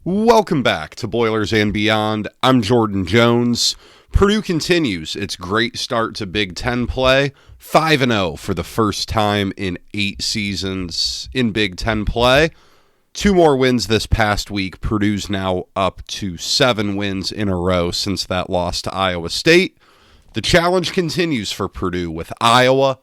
Welcome back to Boilers and Beyond. I'm Jordan Jones. Purdue continues its great start to Big Ten play, 5-0 for the first time in 8 seasons in Big Ten play. 2 more wins this past week. Purdue's now up to 7 wins in a row since that loss to Iowa State. The challenge continues for Purdue with Iowa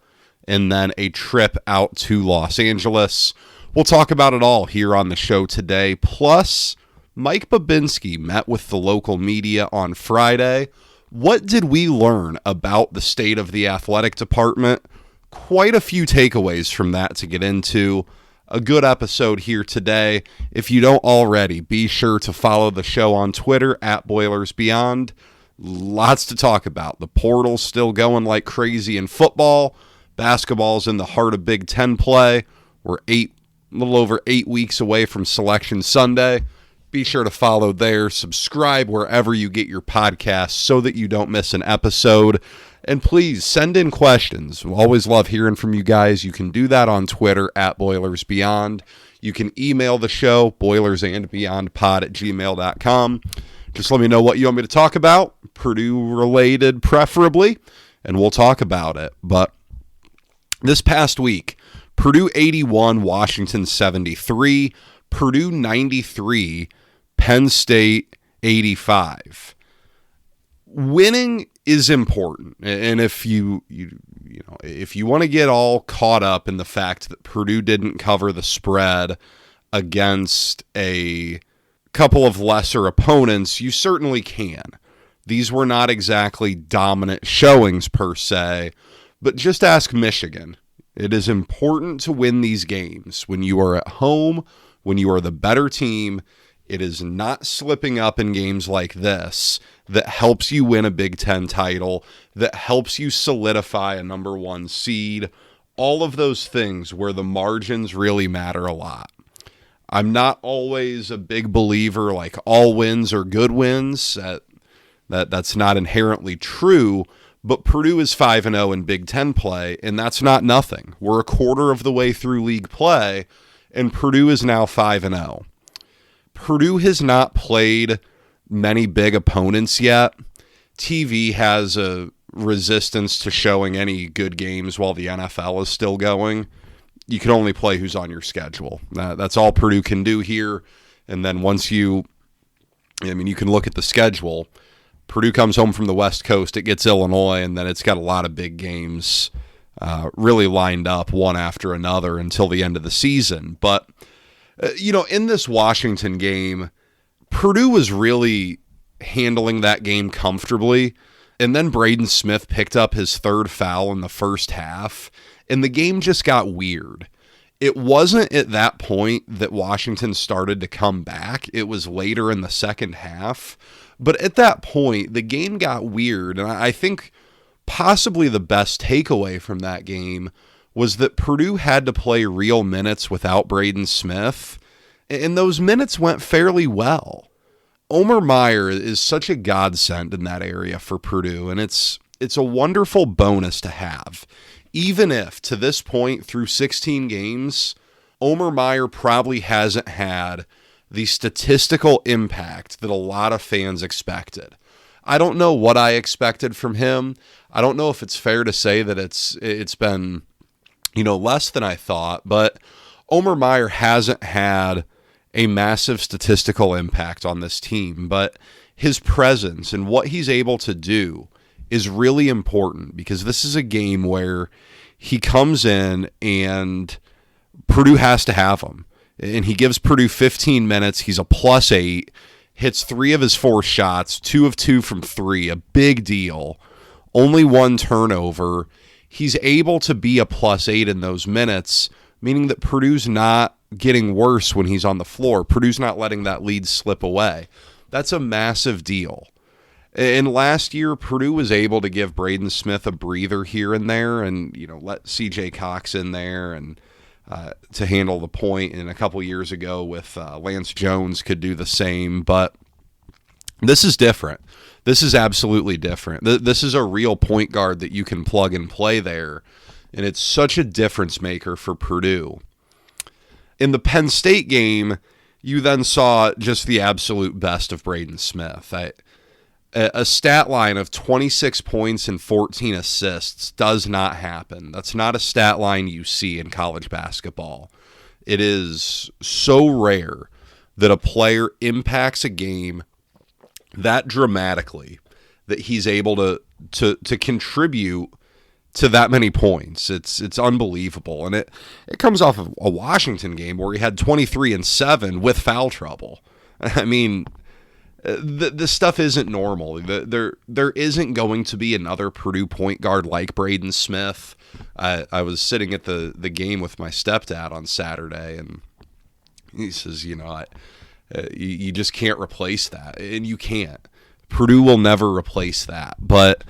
and then a trip out to Los Angeles. We'll talk about it all here on the show today. Plus, Mike Bobinski met with the local media on Friday. What did we learn about the state of the athletic department? Quite a few takeaways from that to get into. A good episode here today. If you don't already, be sure to follow the show on Twitter at Boilers Beyond. Lots to talk about. The portal's still going like crazy in football. Basketball's in the heart of Big Ten play. We're a little over 8 weeks away from Selection Sunday. Be sure to follow there, subscribe wherever you get your podcasts so that you don't miss an episode. And please send in questions. We always love hearing from you guys. You can do that on Twitter at Boilers Beyond. You can email the show, boilersandbeyondpod@gmail.com. Just let me know what you want me to talk about, Purdue-related preferably, and we'll talk about it. But this past week, Purdue 81, Washington 73, Purdue 93, Penn State 85. Winning is important, and if you want to get all caught up in the fact that Purdue didn't cover the spread against a couple of lesser opponents, you certainly can. These were not exactly dominant showings per se, but just ask Michigan. It is important to win these games when you are at home, when you are the better team. It is not slipping up in games like this that helps you win a Big Ten title, that helps you solidify a number 1 seed, all of those things where the margins really matter a lot. I'm not always a big believer like all wins are good wins. That's not inherently true, but Purdue is 5-0 in Big Ten play, and that's not nothing. We're a quarter of the way through league play, and Purdue is now 5-0. Purdue has not played many big opponents yet. TV has a resistance to showing any good games while the NFL is still going. You can only play who's on your schedule. That's all Purdue can do here. And then once you can look at the schedule. Purdue comes home from the West Coast, it gets Illinois, and then it's got a lot of big games really lined up one after another until the end of the season. But in this Washington game, Purdue was really handling that game comfortably, and then Braden Smith picked up his 3rd foul in the first half, and the game just got weird. It wasn't at that point that Washington started to come back. It was later in the second half, but at that point, the game got weird, and I think possibly the best takeaway from that game was that Purdue had to play real minutes without Braden Smith, and those minutes went fairly well. Omer Meyer is such a godsend in that area for Purdue, and it's a wonderful bonus to have. Even if, to this point, through 16 games, Omer Meyer probably hasn't had the statistical impact that a lot of fans expected. I don't know what I expected from him. I don't know if it's fair to say that it's been less than I thought, but Omer Meyer hasn't had a massive statistical impact on this team, but his presence and what he's able to do is really important because this is a game where he comes in and Purdue has to have him. And he gives Purdue 15 minutes. He's a +8, hits 3 of his 4 shots, 2 of 2 from 3, a big deal. Only 1 turnover. He's able to be a +8 in those minutes, meaning that Purdue's not getting worse when he's on the floor. Purdue's not letting that lead slip away. That's a massive deal. And last year, Purdue was able to give Braden Smith a breather here and there and, let CJ Cox in there and to handle the point. And a couple years ago with Lance Jones could do the same. But this is different. This is absolutely different. This is a real point guard that you can plug and play there. And it's such a difference maker for Purdue. In the Penn State game, you then saw just the absolute best of Braden Smith. A stat line of 26 points and 14 assists does not happen. That's not a stat line you see in college basketball. It is so rare that a player impacts a game that dramatically that he's able to contribute to that many points. It's unbelievable. And it comes off of a Washington game where he had 23 and 7 with foul trouble. I mean, the stuff isn't normal. There isn't going to be another Purdue point guard like Braden Smith. I was sitting at the game with my stepdad on Saturday, and he says, you just can't replace that. And you can't. Purdue will never replace that. But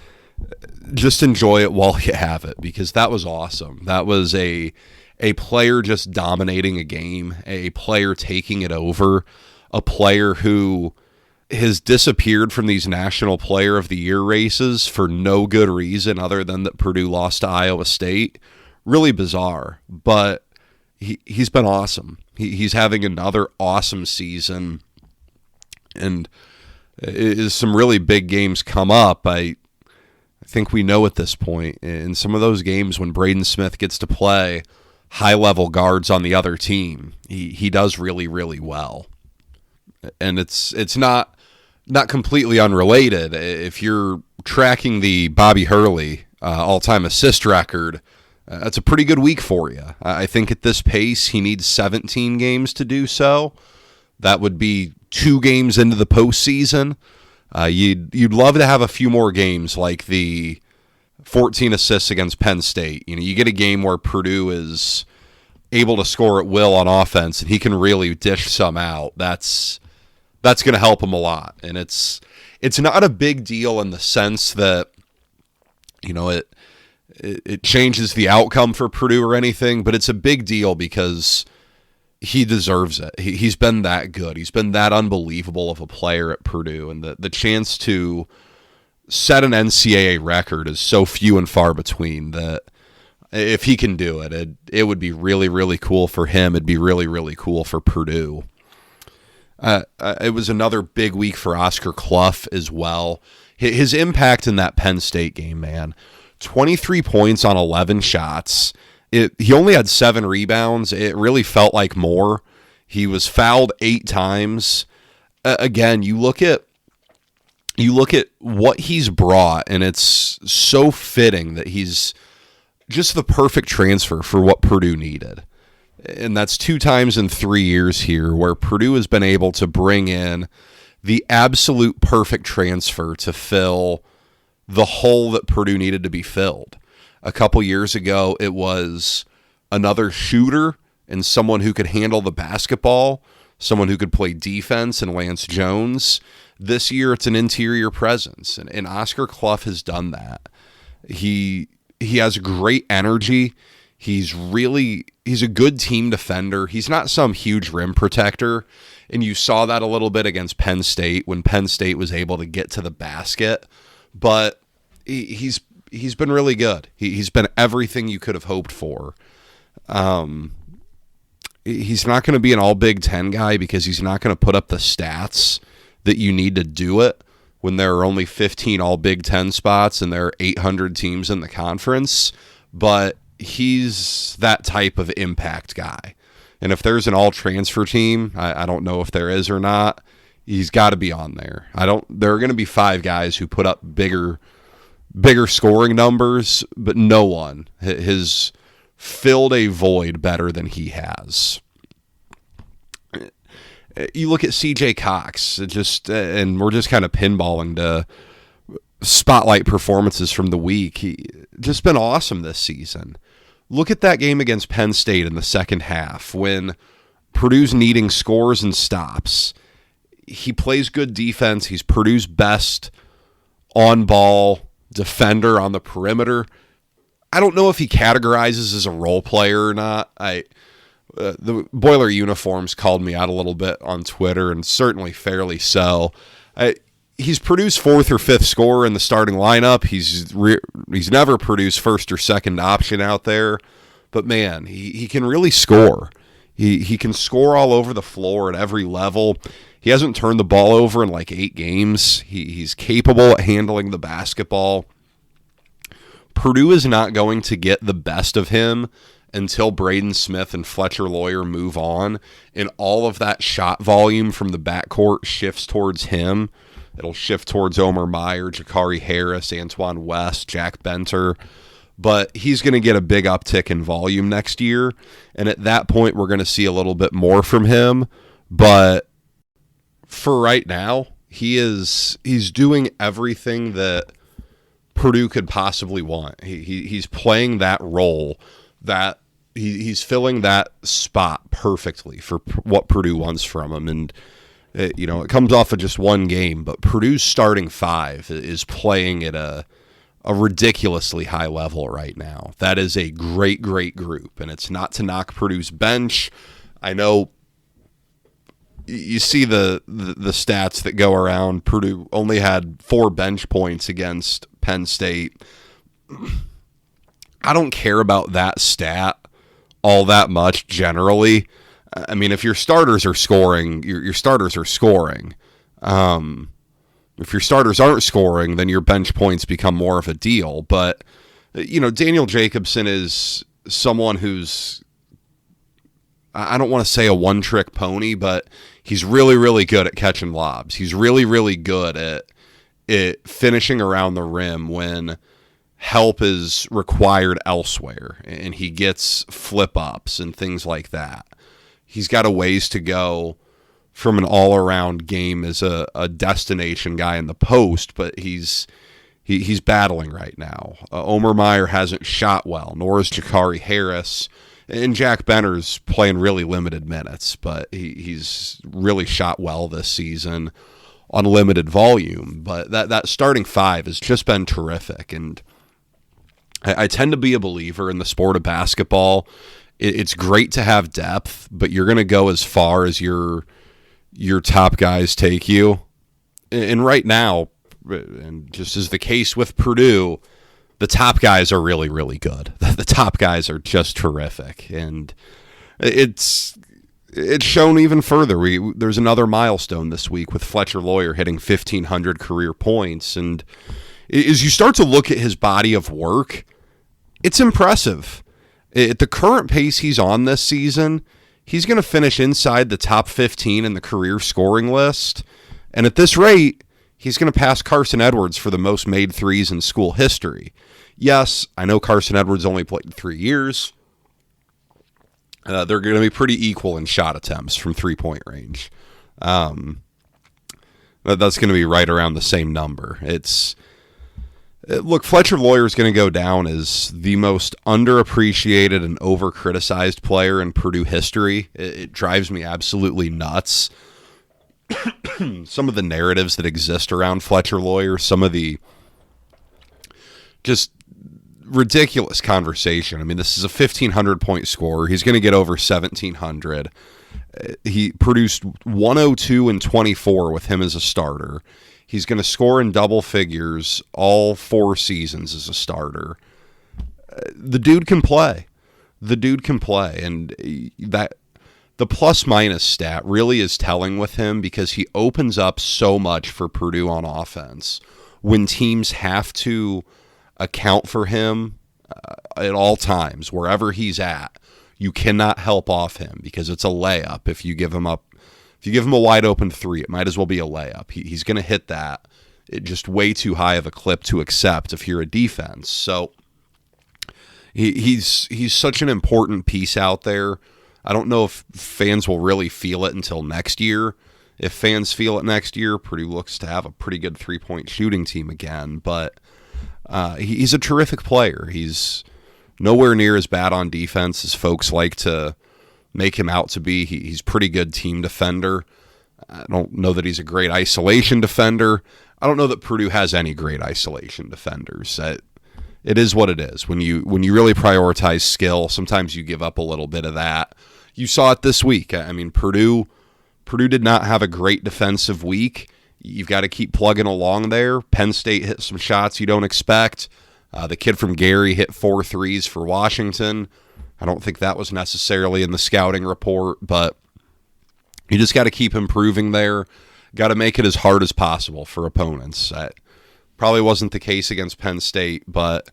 just enjoy it while you have it, because that was awesome. That was a player just dominating a game, a player taking it over, a player who has disappeared from these National Player of the Year races for no good reason other than that Purdue lost to Iowa State. Really bizarre, but he's been awesome. He's having another awesome season, and as some really big games come up, I think we know at this point, in some of those games when Braden Smith gets to play high-level guards on the other team, he does really, really well. And it's not completely unrelated. If you're tracking the Bobby Hurley all-time assist record, that's a pretty good week for you. I think at this pace, he needs 17 games to do so. That would be 2 games into the postseason. You'd love to have a few more games like the 14 assists against Penn State. You get a game where Purdue is able to score at will on offense, and he can really dish some out. That's going to help him a lot. And it's not a big deal in the sense that it changes the outcome for Purdue or anything, but it's a big deal because he deserves it. He's been that good. He's been that unbelievable of a player at Purdue, and the chance to set an NCAA record is so few and far between that if he can do it, it would be really, really cool for him. It'd be really, really cool for Purdue. It was another big week for Oscar Cluff as well. His impact in that Penn State game, man, 23 points on 11 shots. He only had 7 rebounds. It really felt like more. He was fouled 8 times. Again, you look at what he's brought, and it's so fitting that he's just the perfect transfer for what Purdue needed. And that's 2 times in 3 years here where Purdue has been able to bring in the absolute perfect transfer to fill the hole that Purdue needed to be filled. A couple years ago, it was another shooter and someone who could handle the basketball, someone who could play defense, and Lance Jones. This year, it's an interior presence, and Oscar Cluff has done that. He has great energy. He's a good team defender. He's not some huge rim protector, and you saw that a little bit against Penn State when Penn State was able to get to the basket, but he's been really good. He's been everything you could have hoped for. He's not going to be an all Big Ten guy because he's not going to put up the stats that you need to do it when there are only 15 all Big Ten spots and there are 800 teams in the conference, but he's that type of impact guy. And if there's an all transfer team, I don't know if there is or not, he's got to be on there. There are going to be 5 guys who put up bigger scoring numbers, but no one has filled a void better than he has. You look at CJ Cox, and we're just kind of pinballing to spotlight performances from the week. He just been awesome this season. Look at that game against Penn State in the second half when Purdue's needing scores and stops. He plays good defense. He's Purdue's best on-ball defender on the perimeter. I don't know if he categorizes as a role player or not. The Boiler Uniforms called me out a little bit on Twitter, and certainly fairly so. He's Purdue's 4th or 5th scorer in the starting lineup. He's never Purdue's first or second option out there, but man, he can really score. He can score all over the floor at every level. He hasn't turned the ball over in like 8 games. He's capable at handling the basketball. Purdue is not going to get the best of him until Braden Smith and Fletcher Loyer move on, and all of that shot volume from the backcourt shifts towards him. It'll shift towards Omer Meyer, Jakari Harris, Antoine West, Jack Benter. But he's going to get a big uptick in volume next year, and at that point we're going to see a little bit more from him. But for right now, he's doing everything that Purdue could possibly want. He's playing that role, that he's filling that spot perfectly for what Purdue wants from him. And it comes off of just one game, but Purdue's starting 5 is playing at a ridiculously high level right now. That is a great group, and it's not to knock Purdue's bench. I know you see the stats that go around. Purdue only had 4 bench points against Penn State. I don't care about that stat all that much generally. I mean, if your starters are scoring, your starters are scoring. If your starters aren't scoring, then your bench points become more of a deal. But, Daniel Jacobson is someone who's, I don't want to say a one-trick pony, but he's really, really good at catching lobs. He's really, really good at finishing around the rim when help is required elsewhere, and he gets flip-ups and things like that. He's got a ways to go from an all-around game as a destination guy in the post, but he's battling right now. Omer Meyer hasn't shot well, nor is Jakari Harris, and Jack Benter's playing really limited minutes, but he's really shot well this season on limited volume. But that starting 5 has just been terrific, and I tend to be a believer in the sport of basketball. It's great to have depth, but you're going to go as far as your top guys take you. And right now, and just as the case with Purdue, the top guys are really, really good. The top guys are just terrific, and it's shown even further. There's another milestone this week with Fletcher Loyer hitting 1,500 career points, and as you start to look at his body of work, it's impressive. At the current pace he's on this season, he's going to finish inside the top 15 in the career scoring list. And at this rate, he's going to pass Carson Edwards for the most made threes in school history. Yes, I know Carson Edwards only played 3 years. They're going to be pretty equal in shot attempts from three-point range. That's going to be right around the same number. Look, Fletcher Loyer is going to go down as the most underappreciated and over-criticized player in Purdue history. It drives me absolutely nuts. Some of the narratives that exist around Fletcher Loyer, some of the just ridiculous conversation. I mean, this is a 1,500-point scorer. He's going to get over 1,700. He produced 102 and 24 with him as a starter. He's going to score in double figures all 4 seasons as a starter. The dude can play. And that the plus-minus stat really is telling with him, because he opens up so much for Purdue on offense. When teams have to account for him at all times, wherever he's at, you cannot help off him because it's a layup if you give him up. If you give him a wide open 3, it might as well be a layup. He's going to hit that. It's just way too high of a clip to accept if you're a defense. So he's such an important piece out there. I don't know if fans will really feel it until next year. If fans feel it next year, Purdue looks to have a pretty good 3-point shooting team again. But he's a terrific player. He's nowhere near as bad on defense as folks like to make him out to be. He's pretty good team defender. I don't know that he's a great isolation defender. I don't know that Purdue has any great isolation defenders. It is what it is. When you really prioritize skill, sometimes you give up a little bit of that. You saw it this week. I mean, Purdue did not have a great defensive week. You've got to keep plugging along there. Penn State hit some shots you don't expect. The kid from Gary hit 4 threes for Washington. I don't think that was necessarily in the scouting report, but you just got to keep improving there. Got to make it as hard as possible for opponents. That probably wasn't the case against Penn State, but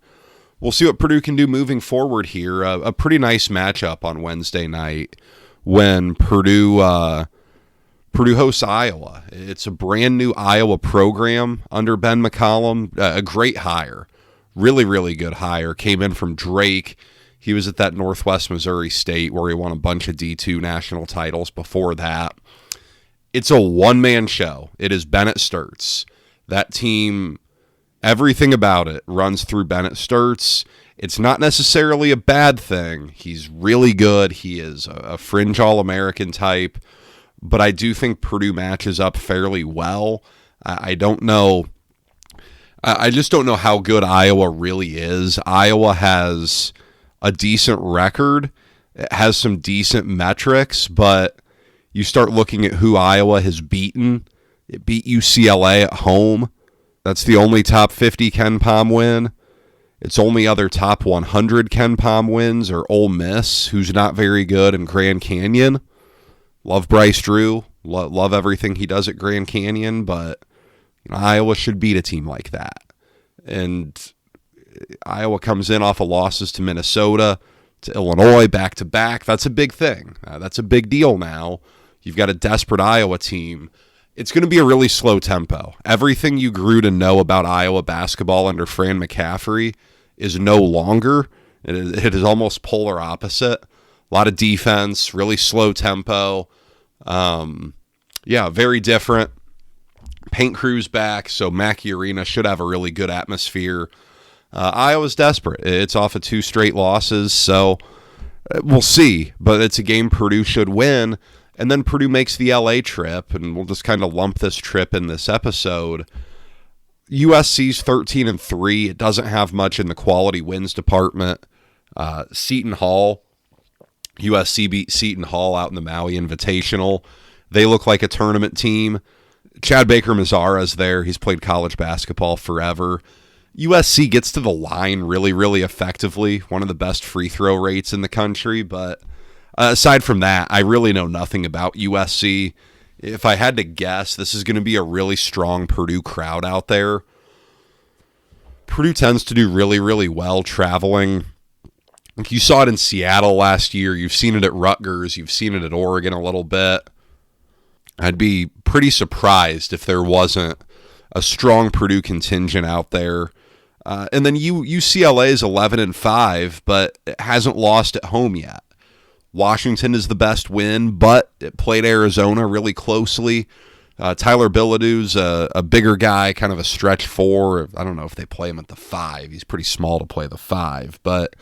we'll see what Purdue can do moving forward here. A pretty nice matchup on Wednesday night when Purdue hosts Iowa. It's a brand new Iowa program under Ben McCollum. A great hire. Really, really good hire. Came in from Drake. He was at that Northwest Missouri State where he won a bunch of D2 national titles before that. It's a one-man show. It is Bennett Sturts. That team, everything about it runs through Bennett Sturts. It's not necessarily a bad thing. He's really good. He is a fringe All-American type. But I do think Purdue matches up fairly well. I don't know. I just don't know how good Iowa really is. Iowa has a decent record. It has some decent metrics, but you start looking at who Iowa has beaten. It beat UCLA at home. That's the only top 50 Ken Pom win. Its only other top 100 Ken Pom wins are Ole Miss, who's not very good, and Grand Canyon. Love Bryce Drew. Love everything he does at Grand Canyon, but Iowa should beat a team like that. And Iowa comes in off of losses to Minnesota, to Illinois, back-to-back. That's a big thing. That's a big deal now. You've got a desperate Iowa team. It's going to be a really slow tempo. Everything you grew to know about Iowa basketball under Fran McCaffery is no longer. It is almost polar opposite. A lot of defense, really slow tempo. Very different. Paint crew's back, so Mackey Arena should have a really good atmosphere. Iowa's desperate. It's off of 2 straight losses, so we'll see. But it's a game Purdue should win. And then Purdue makes the LA trip, and we'll just kind of lump this trip in this episode. USC's 13-3. It doesn't have much in the quality wins department. Seton Hall. USC beat Seton Hall out in the Maui Invitational. They look like a tournament team. Chad Baker-Mazara's there. He's played college basketball forever. USC gets to the line really, really effectively. One of the best free throw rates in the country. But aside from that, I really know nothing about USC. If I had to guess, this is going to be a really strong Purdue crowd out there. Purdue tends to do really, really well traveling. You saw it in Seattle last year. You've seen it at Rutgers. You've seen it at Oregon a little bit. I'd be pretty surprised if there wasn't a strong Purdue contingent out there. And then UCLA is 11-5, but it hasn't lost at home yet. Washington is the best win, but it played Arizona really closely. Tyler Bilodeau's a bigger guy, kind of a stretch 4. I don't know if they play him at the 5. He's pretty small to play the 5, but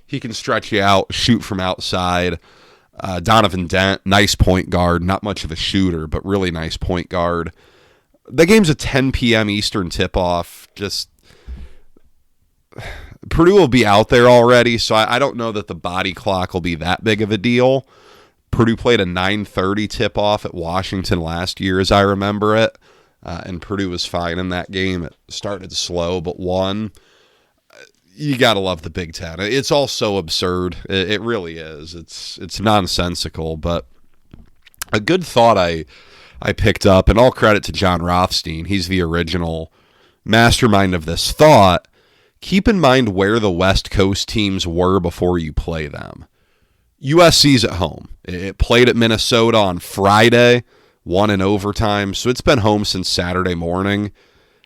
he can stretch you out, shoot from outside. Donovan Dent, nice point guard, not much of a shooter, but really nice point guard. The game's a 10 p.m. Eastern tip-off. Just Purdue will be out there already, so I don't know that the body clock will be that big of a deal. Purdue played a 9:30 tip-off at Washington last year, as I remember it, and Purdue was fine in that game. It started slow, but won. You got to love the Big Ten. It's all so absurd. It really is. It's nonsensical, but a good thought I picked up, and all credit to John Rothstein. He's the original mastermind of this thought. Keep in mind where the West Coast teams were before you play them. USC's at home. It played at Minnesota on Friday, won in overtime, so it's been home since Saturday morning.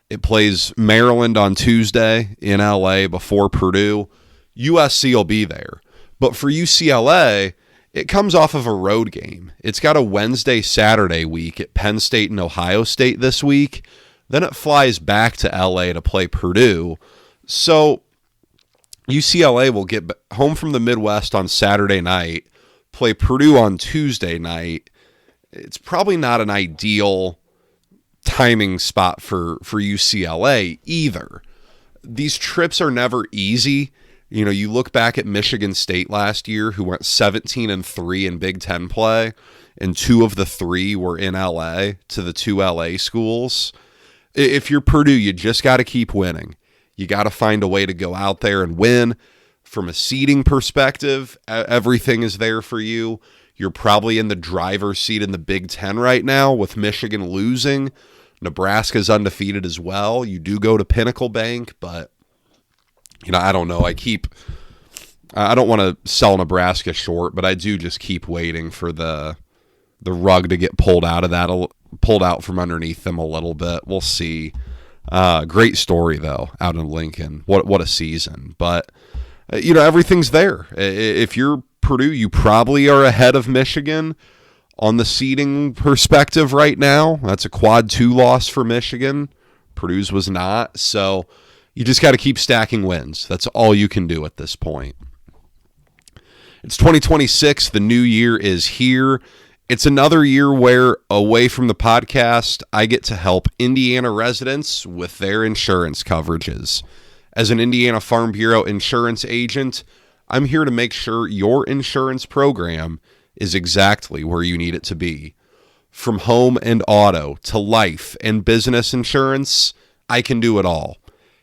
It plays Maryland on Tuesday in LA before Purdue. USC will be there. But for UCLA, it comes off of a road game. It's got a Wednesday-Saturday week at Penn State and Ohio State this week. Then it flies back to LA to play Purdue. So UCLA will get home from the Midwest on Saturday night, play Purdue on Tuesday night. It's probably not an ideal timing spot for UCLA either. These trips are never easy. You know, you look back at Michigan State last year, who went 17-3 in Big Ten play, and 2 of the 3 were in LA to the 2 LA schools. If you're Purdue, you just got to keep winning. You got to find a way to go out there and win. From a seeding perspective, everything is there for you. You're probably in the driver's seat in the Big Ten right now with Michigan losing. Nebraska's undefeated as well. You do go to Pinnacle Bank, but, I don't know. I don't want to sell Nebraska short, but I do just keep waiting for the rug to get pulled out from underneath them a little bit. We'll see. Great story, though, out in Lincoln. What a season. But, everything's there. If you're Purdue, you probably are ahead of Michigan on the seeding perspective right now. That's a quad 2 loss for Michigan. Purdue's was not. So you just got to keep stacking wins. That's all you can do at this point. It's 2026. The new year is here. It's another year where, away from the podcast, I get to help Indiana residents with their insurance coverages. As an Indiana Farm Bureau insurance agent, I'm here to make sure your insurance program is exactly where you need it to be. From home and auto to life and business insurance, I can do it all.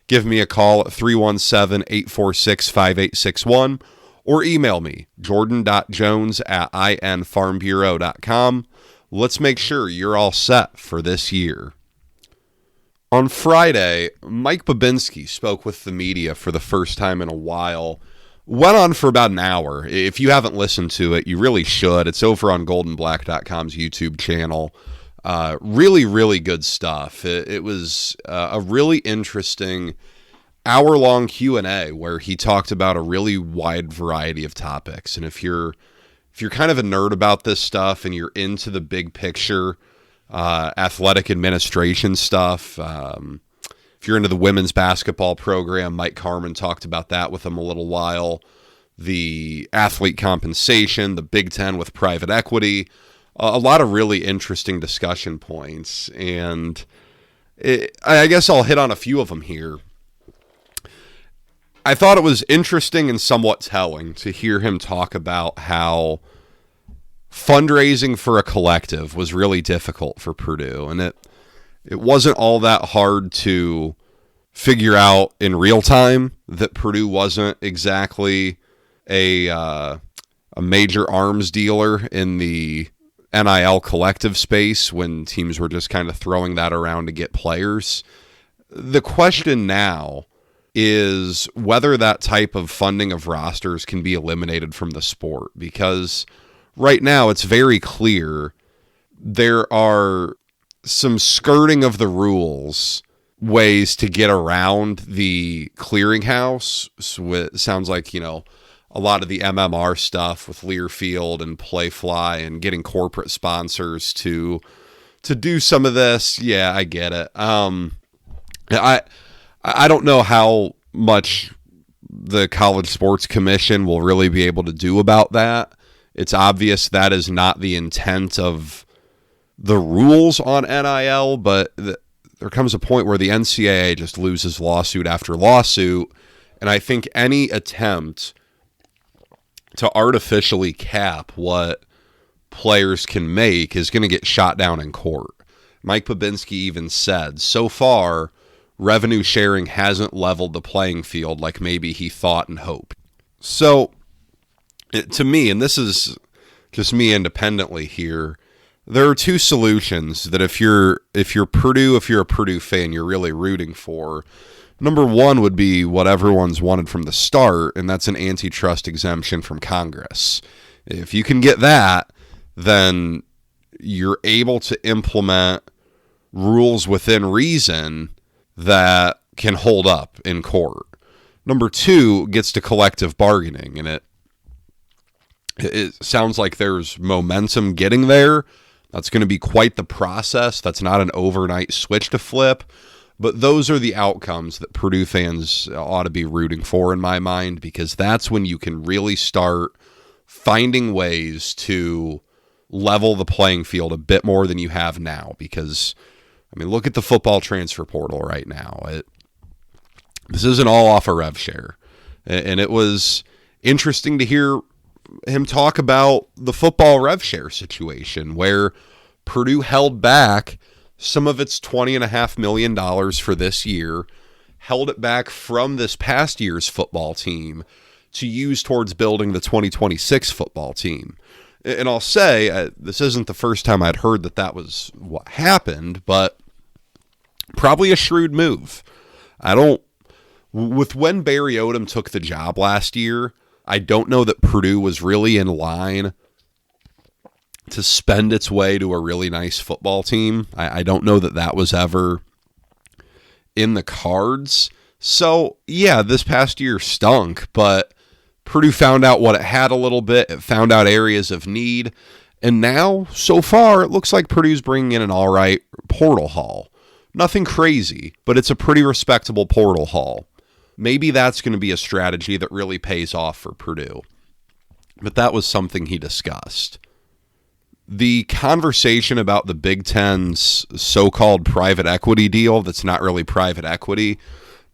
Give me a call at 317-846-5861 or email me, jordan.jones@infarmbureau.com. Let's make sure you're all set for this year. On Friday, Mike Bobinski spoke with the media for the first time in a while. Went on for about an hour. If you haven't listened to it, you really should. It's over on goldenblack.com's YouTube channel. Really, really good stuff. It was a really interesting hour-long Q&A where he talked about a really wide variety of topics. And if you're kind of a nerd about this stuff and you're into the big picture, athletic administration stuff, if you're into the women's basketball program, Mike Carmen talked about that with him a little while. The athlete compensation, the Big Ten with private equity, a lot of really interesting discussion points. And I guess I'll hit on a few of them here. I thought it was interesting and somewhat telling to hear him talk about how fundraising for a collective was really difficult for Purdue. And it wasn't all that hard to figure out in real time that Purdue wasn't exactly a major arms dealer in the NIL collective space when teams were just kind of throwing that around to get players. The question now is whether that type of funding of rosters can be eliminated from the sport, because right now it's very clear there are some skirting of the rules ways to get around the clearinghouse. So it sounds like, a lot of the MMR stuff with Learfield and Playfly and getting corporate sponsors to do some of this. Yeah, I get it. I don't know how much the College Sports Commission will really be able to do about that. It's obvious that is not the intent of the rules on NIL, but there comes a point where the NCAA just loses lawsuit after lawsuit, and I think any attempt to artificially cap what players can make is going to get shot down in court. Mike Bobinski even said, so far, revenue sharing hasn't leveled the playing field like maybe he thought and hoped. So, to me, and this is just me independently here, there are two solutions that if you're a Purdue fan, you're really rooting for. Number one would be what everyone's wanted from the start, and that's an antitrust exemption from Congress. If you can get that, then you're able to implement rules within reason that can hold up in court. Number two gets to collective bargaining, and it sounds like there's momentum getting there. That's going to be quite the process. That's not an overnight switch to flip, but those are the outcomes that Purdue fans ought to be rooting for in my mind, because that's when you can really start finding ways to level the playing field a bit more than you have now. Because, look at the football transfer portal right now. This isn't all off a rev share. And it was interesting to hear him talk about the football rev share situation where Purdue held back some of its $20.5 million for this year, held it back from this past year's football team to use towards building the 2026 football team. And I'll say, this isn't the first time I'd heard that was what happened, but probably a shrewd move. With when Barry Odom took the job last year, I don't know that Purdue was really in line to spend its way to a really nice football team. I don't know that was ever in the cards. So, yeah, this past year stunk, but Purdue found out what it had a little bit. It found out areas of need. And now, so far, it looks like Purdue's bringing in an all right portal haul. Nothing crazy, but it's a pretty respectable portal haul. Maybe that's going to be a strategy that really pays off for Purdue. But that was something he discussed. The conversation about the Big Ten's so-called private equity deal that's not really private equity,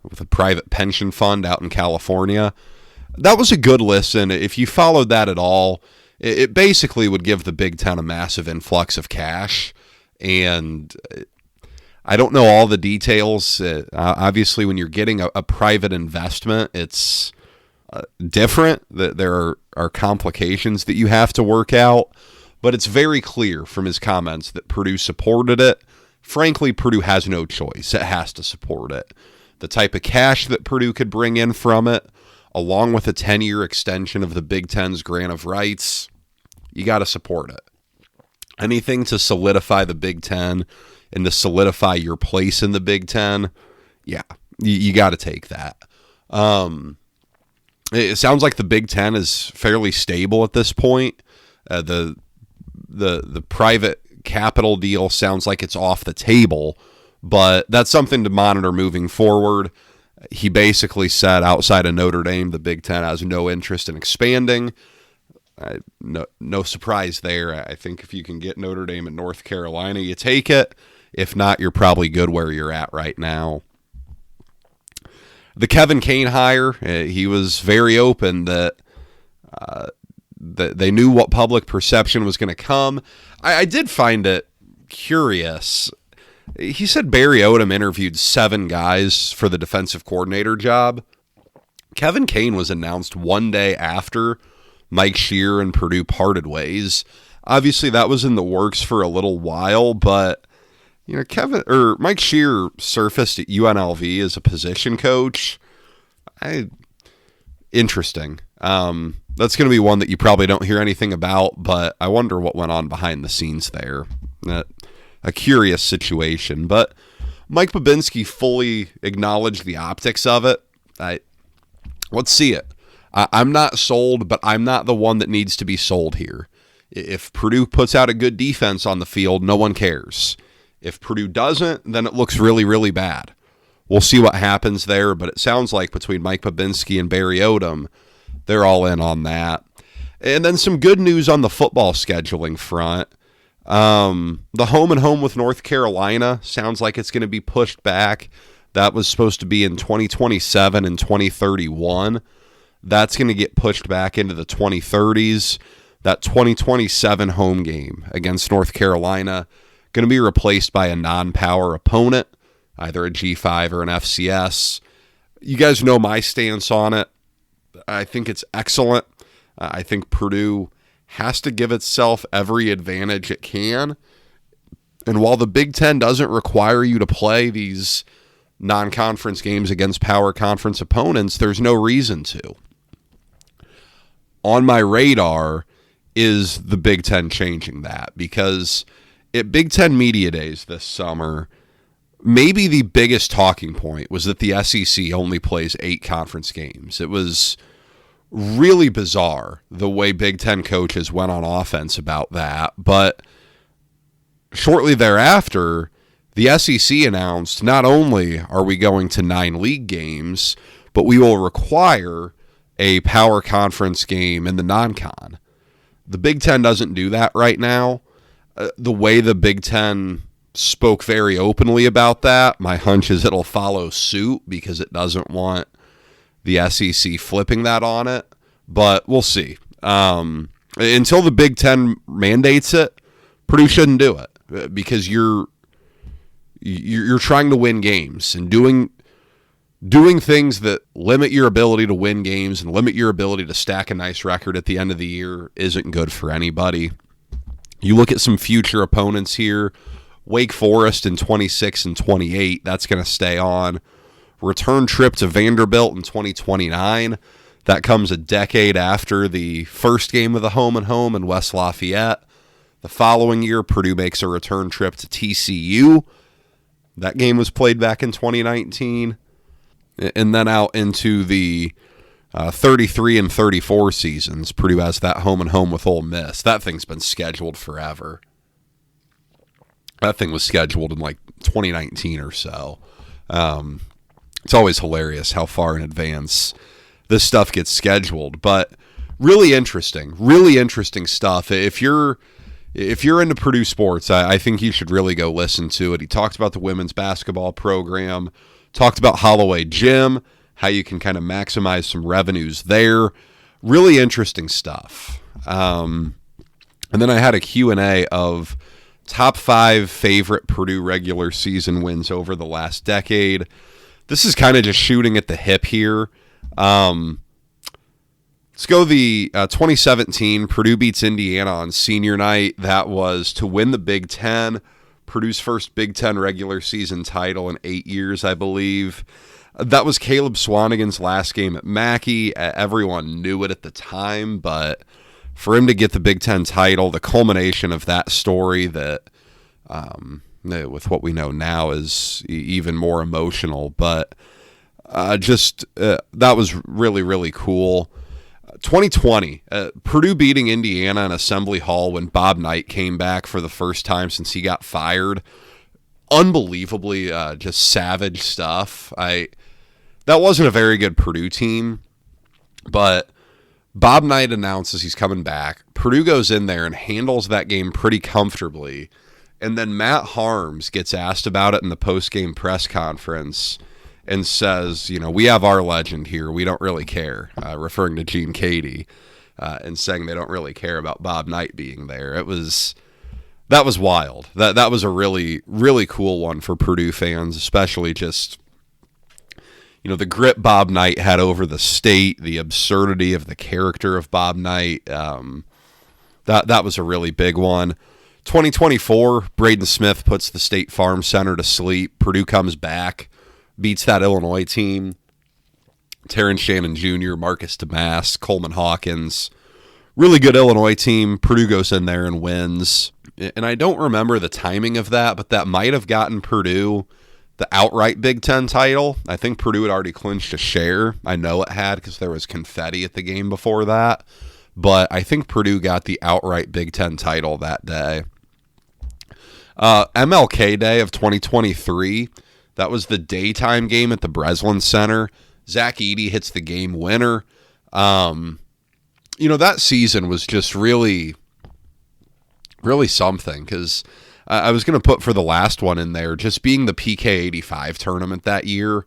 with a private pension fund out in California, that was a good listen. If you followed that at all, it basically would give the Big Ten a massive influx of cash. And I don't know all the details. Obviously, when you're getting a private investment, it's different. There are complications that you have to work out. But it's very clear from his comments that Purdue supported it. Frankly, Purdue has no choice. It has to support it. The type of cash that Purdue could bring in from it, along with a 10-year extension of the Big Ten's grant of rights, you got to support it. Anything to solidify the Big Ten and to solidify your place in the Big Ten, yeah, you got to take that. It sounds like the Big Ten is fairly stable at this point. The private capital deal sounds like it's off the table, but that's something to monitor moving forward. He basically said outside of Notre Dame, the Big Ten has no interest in expanding. No surprise there. I think if you can get Notre Dame and North Carolina, you take it. If not, you're probably good where you're at right now. The Kevin Kane hire, he was very open that they knew what public perception was going to come. I did find it curious. He said Barry Odom interviewed 7 guys for the defensive coordinator job. Kevin Kane was announced one day after Mike Scheer and Purdue parted ways. Obviously, that was in the works for a little while, but Mike Scheer surfaced at UNLV as a position coach. Interesting. That's going to be one that you probably don't hear anything about, but I wonder what went on behind the scenes there. A curious situation, but Mike Bobinski fully acknowledged the optics of it. Let's see it. I'm not sold, but I'm not the one that needs to be sold here. If Purdue puts out a good defense on the field, no one cares. If Purdue doesn't, then it looks really, really bad. We'll see what happens there, but it sounds like between Mike Bobinski and Barry Odom, they're all in on that. And then some good news on the football scheduling front. The home and home with North Carolina sounds like it's going to be pushed back. That was supposed to be in 2027 and 2031. That's going to get pushed back into the 2030s. That 2027 home game against North Carolina going to be replaced by a non-power opponent, either a G5 or an FCS. You guys know my stance on it. I think it's excellent. I think Purdue has to give itself every advantage it can. And while the Big Ten doesn't require you to play these non-conference games against power conference opponents, there's no reason to. On my radar is the Big Ten changing that, because at Big Ten Media Days this summer, maybe the biggest talking point was that the SEC only plays 8 conference games. It was really bizarre the way Big Ten coaches went on offense about that. But shortly thereafter, the SEC announced not only are we going to 9 league games, but we will require a power conference game in the non-con. The Big Ten doesn't do that right now. The way the Big Ten spoke very openly about that, my hunch is it'll follow suit because it doesn't want the SEC flipping that on it. But we'll see. Until the Big Ten mandates it, Purdue shouldn't do it because you're trying to win games, and doing things that limit your ability to win games and limit your ability to stack a nice record at the end of the year isn't good for anybody. You look at some future opponents here. Wake Forest in 26 and 28, that's going to stay on. Return trip to Vanderbilt in 2029. That comes a decade after the first game of the home and home in West Lafayette. The following year, Purdue makes a return trip to TCU. That game was played back in 2019. And then out into the 33 and 34 seasons, Purdue has that home and home with Ole Miss. That thing's been scheduled forever. That thing was scheduled in like 2019 or so. It's always hilarious how far in advance this stuff gets scheduled, but really interesting stuff. If you're into Purdue sports, I think you should really go listen to it. He talked about the women's basketball program, talked about Holloway Gym, how you can kind of maximize some revenues there. Really interesting stuff. And then I had a Q&A of top 5 favorite Purdue regular season wins over the last decade. This is kind of just shooting at the hip here. Let's go the 2017 Purdue beats Indiana on senior night. That was to win the Big Ten, Purdue's first Big Ten regular season title in 8 years, I believe. That was Caleb Swanigan's last game at Mackey. Everyone knew it at the time, but for him to get the Big Ten title, the culmination of that story that with what we know now is even more emotional, but that was really, really cool. 2020, Purdue beating Indiana in Assembly Hall when Bob Knight came back for the first time since he got fired. Unbelievably just savage stuff. That wasn't a very good Purdue team, but Bob Knight announces he's coming back. Purdue goes in there and handles that game pretty comfortably. And then Matt Harms gets asked about it in the post-game press conference and says, we have our legend here. We don't really care, referring to Gene Cady, and saying they don't really care about Bob Knight being there. That was wild. That was a really, really cool one for Purdue fans, especially just, the grip Bob Knight had over the state, the absurdity of the character of Bob Knight. That was a really big one. 2024, Braden Smith puts the State Farm Center to sleep. Purdue comes back, beats that Illinois team. Terrence Shannon Jr., Marcus Damas, Coleman Hawkins. Really good Illinois team. Purdue goes in there and wins. And I don't remember the timing of that, but that might have gotten Purdue the outright Big Ten title. I think Purdue had already clinched a share. I know it had because there was confetti at the game before that. But I think Purdue got the outright Big Ten title that day. MLK Day of 2023, that was the daytime game at the Breslin Center. Zach Edey hits the game winner. That season was just really, really something because I was going to put for the last one in there, just being the PK 85 tournament that year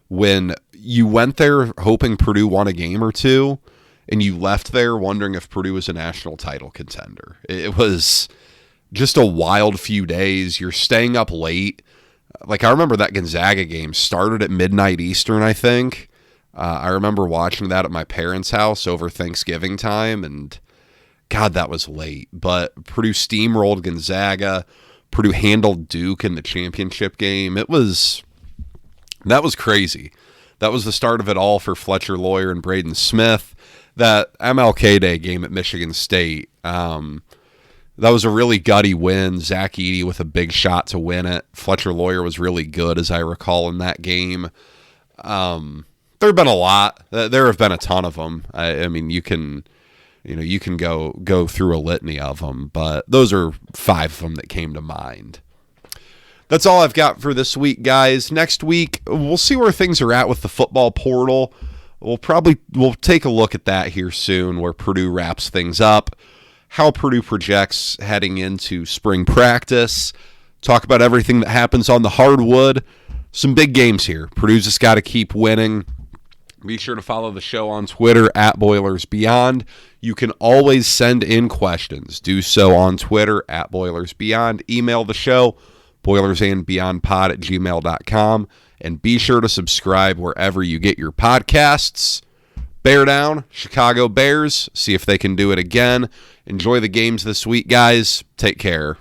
when you went there hoping Purdue won a game or two, and you left there wondering if Purdue was a national title contender. It was just a wild few days. You're staying up late. Like, I remember that Gonzaga game started at midnight Eastern, I think. I remember watching that at my parents' house over Thanksgiving time, and God, that was late. But Purdue steamrolled Gonzaga. Purdue handled Duke in the championship game. That was crazy. That was the start of it all for Fletcher Loyer and Braden Smith. That MLK Day game at Michigan State, that was a really gutty win. Zach Edey with a big shot to win it. Fletcher Loyer was really good, as I recall, in that game. There have been a lot. There have been a ton of them. I mean, you can go through a litany of them, but those are 5 of them that came to mind. That's all I've got for this week, guys. Next week, we'll see where things are at with the football portal. We'll take a look at that here soon, where Purdue wraps things up, how Purdue projects heading into spring practice, talk about everything that happens on the hardwood. Some big games here. Purdue's just got to keep winning. Be sure to follow the show on Twitter at BoilersBeyond. You can always send in questions. Do so on Twitter at BoilersBeyond. Email the show, boilersandbeyondpod@gmail.com. and be sure to subscribe wherever you get your podcasts. Bear down, Chicago Bears. See if they can do it again. Enjoy the games this week, guys. Take care.